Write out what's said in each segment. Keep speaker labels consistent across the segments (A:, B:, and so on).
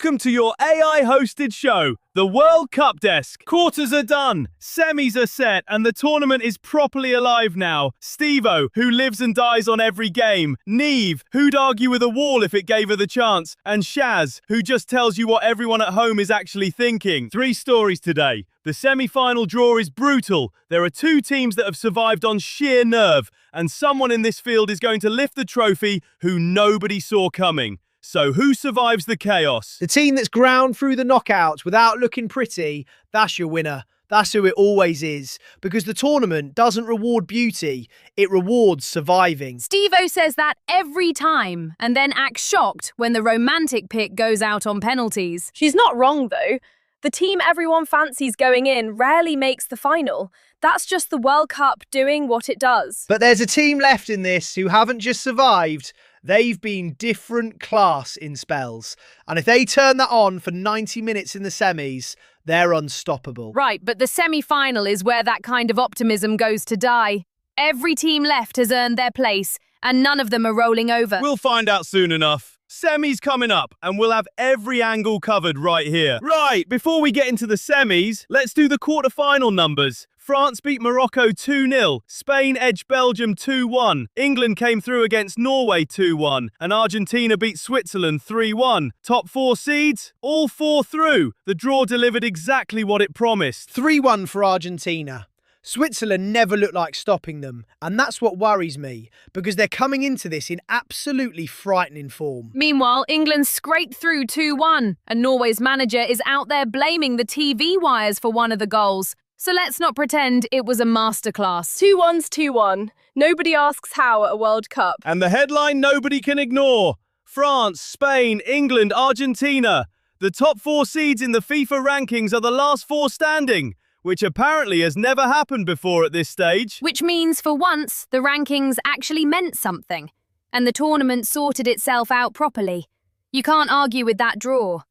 A: Welcome to your AI-hosted show, the World Cup Desk. Quarters are done, semis are set, and the tournament is properly alive now. Steve-O, who lives and dies on every game. Neve, who'd argue with a wall if it gave her the chance. And Shaz, who just tells you what everyone at home is actually thinking. 3 stories today. The semi-final draw is brutal. There are 2 teams that have survived on sheer nerve, and someone in this field is going to lift the trophy who nobody saw coming. So who survives the chaos?
B: The team that's ground through the knockouts without looking pretty, that's your winner. That's who it always is. Because the tournament doesn't reward beauty, it rewards surviving.
C: Steve-O says that every time, and then acts shocked when the romantic pick goes out on penalties.
D: She's not wrong, though. The team everyone fancies going in rarely makes the final. That's just the World Cup doing what it does.
B: But there's a team left in this who haven't just survived, they've been different class in spells. And if they turn that on for 90 minutes in the semis, they're unstoppable.
C: Right, but the semi-final is where that kind of optimism goes to die. Every team left has earned their place, and none of them are rolling over.
A: We'll find out soon enough. Semis coming up, and we'll have every angle covered right here. Right, before we get into the semis, let's do the quarter-final numbers. France beat Morocco 2-0, Spain edged Belgium 2-1, England came through against Norway 2-1, and Argentina beat Switzerland 3-1. Top 4 seeds? All 4 through. The draw delivered exactly what it promised.
B: 3-1 for Argentina. Switzerland never looked like stopping them, and that's what worries me, because they're coming into this in absolutely frightening form.
C: Meanwhile, England scraped through 2-1, and Norway's manager is out there blaming the TV wires for one of the goals. So let's not pretend it was a masterclass.
D: 2-1's 2-1. Nobody asks how at a World Cup.
A: And the headline nobody can ignore. France, Spain, England, Argentina. The top 4 seeds in the FIFA rankings are the last 4 standing, which apparently has never happened before at this stage.
C: Which means, for once, the rankings actually meant something, and the tournament sorted itself out properly. You can't argue with that draw.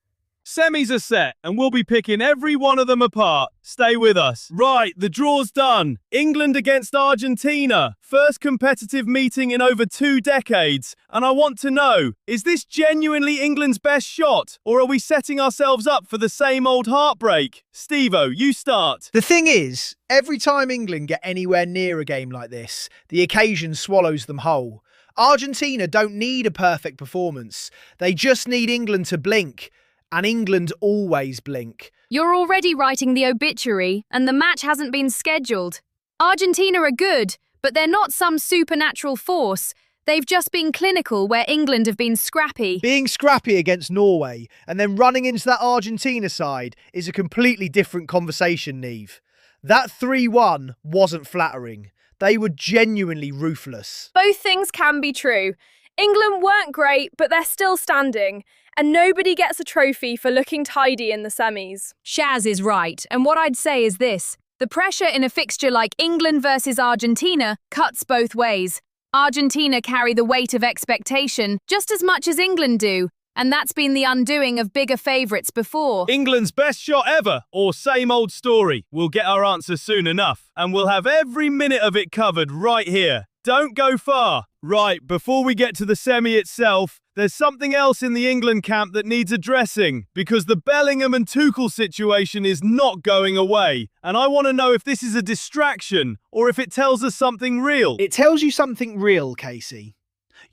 A: Semis are set, and we'll be picking every one of them apart. Stay with us. Right, the draw's done. England against Argentina. First competitive meeting in over 2 decades. And I want to know, is this genuinely England's best shot? Or are we setting ourselves up for the same old heartbreak? Steve-O, you start.
B: The thing is, every time England get anywhere near a game like this, the occasion swallows them whole. Argentina don't need a perfect performance. They just need England to blink. And England always blink.
C: You're already writing the obituary, and the match hasn't been scheduled. Argentina are good, but they're not some supernatural force. They've just been clinical where England have been scrappy.
B: Being scrappy against Norway and then running into that Argentina side is a completely different conversation, Neve. That 3-1 wasn't flattering. They were genuinely ruthless.
D: Both things can be true. England weren't great, but they're still standing. And nobody gets a trophy for looking tidy in the semis.
C: Shaz is right, and what I'd say is this. The pressure in a fixture like England versus Argentina cuts both ways. Argentina carry the weight of expectation just as much as England do, and that's been the undoing of bigger favourites before.
A: England's best shot ever, or same old story? We'll get our answer soon enough, and we'll have every minute of it covered right here. Don't go far. Right, before we get to the semi itself, there's something else in the England camp that needs addressing, because the Bellingham and Tuchel situation is not going away. And I want to know if this is a distraction, or if it tells us something real.
B: It tells you something real, Casey.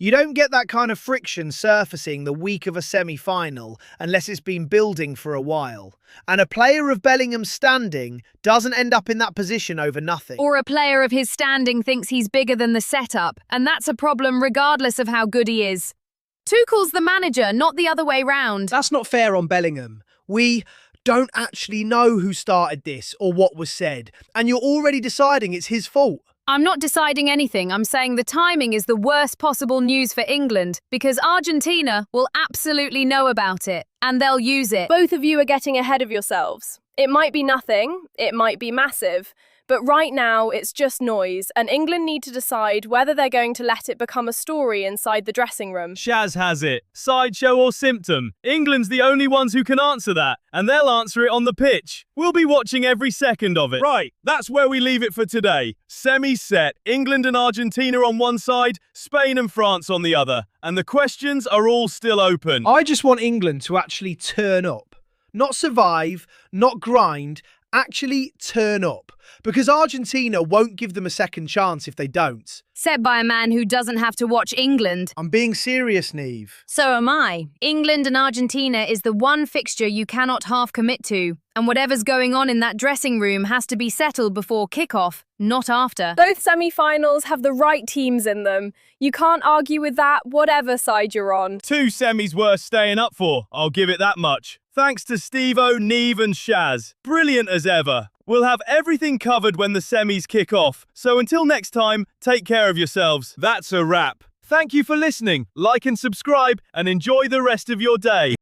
B: You don't get that kind of friction surfacing the week of a semi-final unless it's been building for a while. And a player of Bellingham's standing doesn't end up in that position over nothing.
C: Or a player of his standing thinks he's bigger than the setup, and that's a problem regardless of how good he is. Tuchel's the manager, not the other way round.
B: That's not fair on Bellingham. We don't actually know who started this or what was said, and you're already deciding it's his fault.
C: I'm not deciding anything. I'm saying the timing is the worst possible news for England because Argentina will absolutely know about it and they'll use it.
D: Both of you are getting ahead of yourselves. It might be nothing, it might be massive, But right now, it's just noise, and England need to decide whether they're going to let it become a story inside the dressing room.
A: Shaz has it. Sideshow or symptom? England's the only ones who can answer that, and they'll answer it on the pitch. We'll be watching every second of it. Right, that's where we leave it for today. Semis set, England and Argentina on one side, Spain and France on the other, and the questions are all still open.
B: I just want England to actually turn up. Not survive, not grind, actually turn up. Because Argentina won't give them a second chance if they don't.
C: Said by a man who doesn't have to watch England.
B: I'm being serious, Neve.
C: So am I. England and Argentina is the one fixture you cannot half commit to. And whatever's going on in that dressing room has to be settled before kickoff, not after.
D: Both semi-finals have the right teams in them. You can't argue with that, whatever side you're on.
A: 2 semis worth staying up for, I'll give it that much. Thanks to Steve-O, Neve and Shaz. Brilliant as ever. We'll have everything covered when the semis kick off. So until next time, take care of yourselves. That's a wrap. Thank you for listening. Like and subscribe and enjoy the rest of your day.